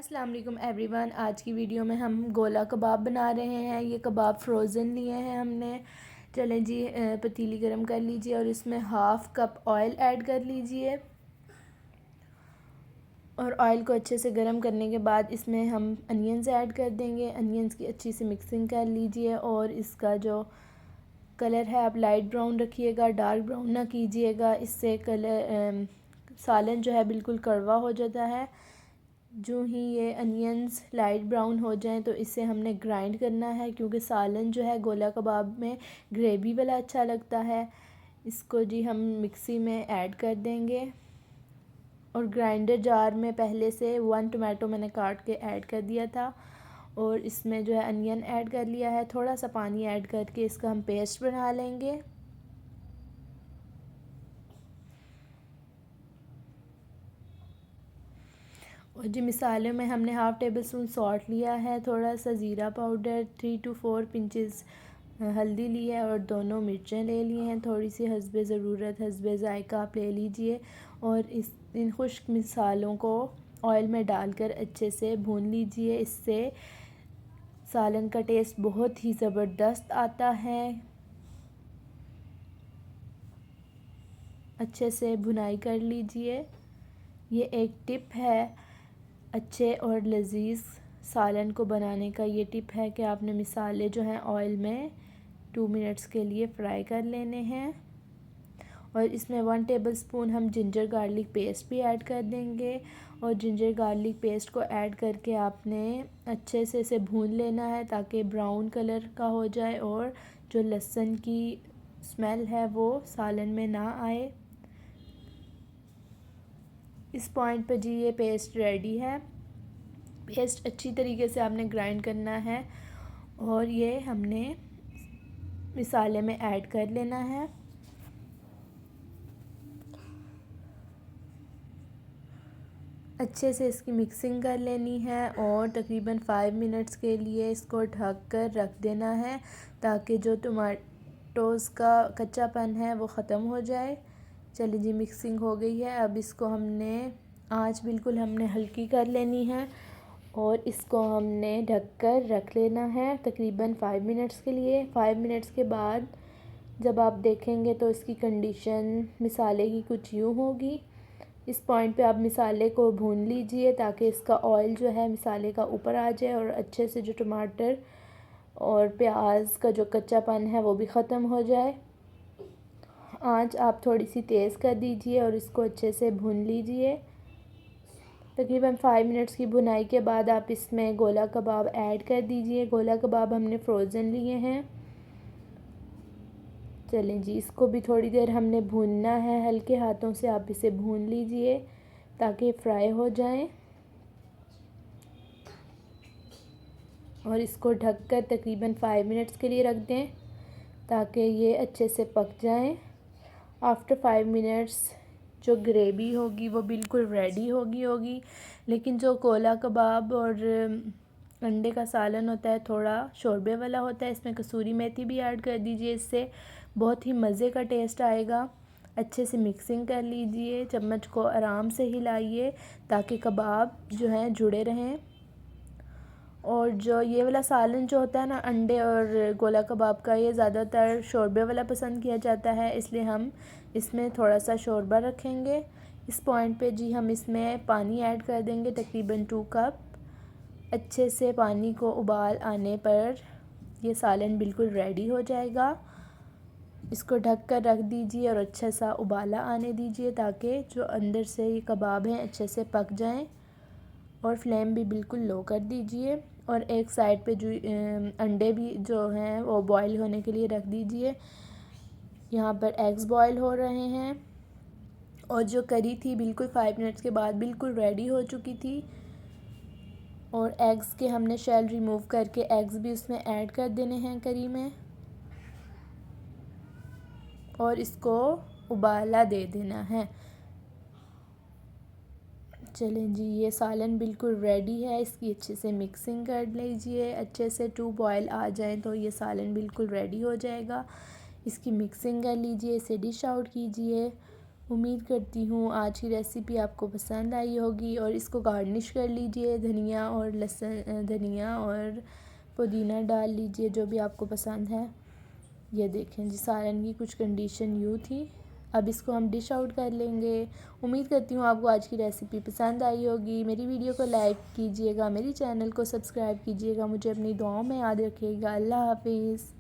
अस्सलाम वालेकुम एवरीवन। आज की वीडियो में हम गोला कबाब बना रहे हैं। ये कबाब फ्रोज़न लिए हैं हमने। चलें जी, पतीली गरम कर लीजिए और इसमें हाफ़ कप ऑयल ऐड कर लीजिए। और ऑयल को अच्छे से गरम करने के बाद इसमें हम अनियंस ऐड कर देंगे। अनियंस की अच्छी से मिक्सिंग कर लीजिए और इसका जो कलर है आप लाइट ब्राउन रखिएगा, डार्क ब्राउन ना कीजिएगा। इससे कलर सालन जो है बिल्कुल कड़वा हो जाता है। जो ही ये अनियंस लाइट ब्राउन हो जाएं तो इसे हमने ग्राइंड करना है, क्योंकि सालन जो है गोला कबाब में ग्रेवी वाला अच्छा लगता है। इसको जी हम मिक्सी में ऐड कर देंगे और ग्राइंडर जार में पहले से 1 टमाटो मैंने काट के ऐड कर दिया था और इसमें जो है अनियन ऐड कर लिया है। थोड़ा सा पानी ऐड करके इसका हम पेस्ट बना लेंगे। और जी मिसालों में हमने हाफ़ टेबल स्पून सॉल्ट लिया है, थोड़ा सा ज़ीरा पाउडर, 3 to 4 पिंचेस हल्दी ली है और दोनों मिर्चें ले ली हैं। थोड़ी सी हस्बे ज़रूरत हस्बे ज़ायका आप ले लीजिए और इन खुश्क मिसालों को ऑयल में डालकर अच्छे से भून लीजिए। इससे सालन का टेस्ट बहुत ही ज़बरदस्त आता है। अच्छे से भुनाई कर लीजिए। ये एक टिप है अच्छे और लजीज सालन को बनाने का। ये टिप है कि आपने मिसाले जो हैं ऑयल में 2 मिनट्स के लिए फ्राई कर लेने हैं। और इसमें 1 टेबल स्पून हम जिंजर गार्लिक पेस्ट भी ऐड कर देंगे और जिंजर गार्लिक पेस्ट को ऐड करके आपने अच्छे से इसे भून लेना है ताकि ब्राउन कलर का हो जाए और जो लहसुन की स्मेल है वो सालन में ना आए। इस पॉइंट पर जी ये पेस्ट रेडी है। पेस्ट अच्छी तरीके से आपने ग्राइंड करना है और ये हमने मिसाले में ऐड कर लेना है। अच्छे से इसकी मिक्सिंग कर लेनी है और तकरीबन 5 मिनट्स के लिए इसको ढक कर रख देना है ताकि जो टमाटोज़ का कच्चापन है वो ख़त्म हो जाए। चलिए जी, मिक्सिंग हो गई है। अब इसको हमने आंच बिल्कुल हमने हल्की कर लेनी है और इसको हमने ढक कर रख लेना है तकरीबन 5 मिनट्स के लिए। 5 मिनट्स के बाद जब आप देखेंगे तो इसकी कंडीशन मिसाले की कुछ यूँ होगी। इस पॉइंट पे आप मिसाले को भून लीजिए ताकि इसका ऑयल जो है मिसाले का ऊपर आ जाए और अच्छे से जो टमाटर और प्याज का जो कच्चापन है वो भी ख़त्म हो जाए। आंच आप थोड़ी सी तेज़ कर दीजिए और इसको अच्छे से भून लीजिए। तकरीबन 5 मिनट्स की भुनाई के बाद आप इसमें गोला कबाब ऐड कर दीजिए। गोला कबाब हमने फ्रोज़न लिए हैं। चलें जी, इसको भी थोड़ी देर हमने भूनना है। हल्के हाथों से आप इसे भून लीजिए ताकि फ्राई हो जाएं और इसको ढककर तकरीबन 5 मिनट्स के लिए रख दें ताकि ये अच्छे से पक जाएं। आफ्टर 5 मिनट्स जो ग्रेवी होगी वो बिल्कुल रेडी होगी। लेकिन जो गोला कबाब और अंडे का सालन होता है थोड़ा शोरबे वाला होता है। इसमें कसूरी मेथी भी ऐड कर दीजिए, इससे बहुत ही मज़े का टेस्ट आएगा। अच्छे से मिक्सिंग कर लीजिए, चम्मच को आराम से हिलाइए ताकि कबाब जो हैं जुड़े रहें। और जो ये वाला सालन जो होता है ना अंडे और गोला कबाब का, ये ज़्यादातर शोरबे वाला पसंद किया जाता है, इसलिए हम इसमें थोड़ा सा शोरबा रखेंगे। इस पॉइंट पे जी हम इसमें पानी ऐड कर देंगे तकरीबन 2 कप। अच्छे से पानी को उबाल आने पर ये सालन बिल्कुल रेडी हो जाएगा। इसको ढक कर रख दीजिए और अच्छा सा उबाला आने दीजिए ताकि जो अंदर से ये कबाब हैं अच्छे से पक जाएं। और फ्लेम भी बिल्कुल लो कर दीजिए और एक साइड पे जो अंडे भी जो हैं वो बॉईल होने के लिए रख दीजिए। यहाँ पर एग्स बॉईल हो रहे हैं और जो करी थी बिल्कुल 5 मिनट्स के बाद बिल्कुल रेडी हो चुकी थी। और एग्स के हमने शेल रिमूव करके एग्स भी उसमें ऐड कर देने हैं करी में और इसको उबाला दे देना है। चलें जी, ये सालन बिल्कुल रेडी है। इसकी अच्छे से मिक्सिंग कर लीजिए। अच्छे से 2 बॉयल आ जाए तो ये सालन बिल्कुल रेडी हो जाएगा। इसकी मिक्सिंग कर लीजिए, इसे डिश आउट कीजिए उम्मीद करती हूँ आज की रेसिपी आपको पसंद आई होगी और इसको गार्निश कर लीजिए, धनिया और लहसुन, धनिया और पुदीना डाल लीजिए जो भी आपको पसंद है। ये देखें जी, सालन की कुछ कंडीशन यूँ थी। अब इसको हम डिश आउट कर लेंगे। उम्मीद करती हूँ आपको आज की रेसिपी पसंद आई होगी। मेरी वीडियो को लाइक कीजिएगा, मेरी चैनल को सब्सक्राइब कीजिएगा, मुझे अपनी दुआओं में याद रखिएगा। अल्लाह हाफिज़।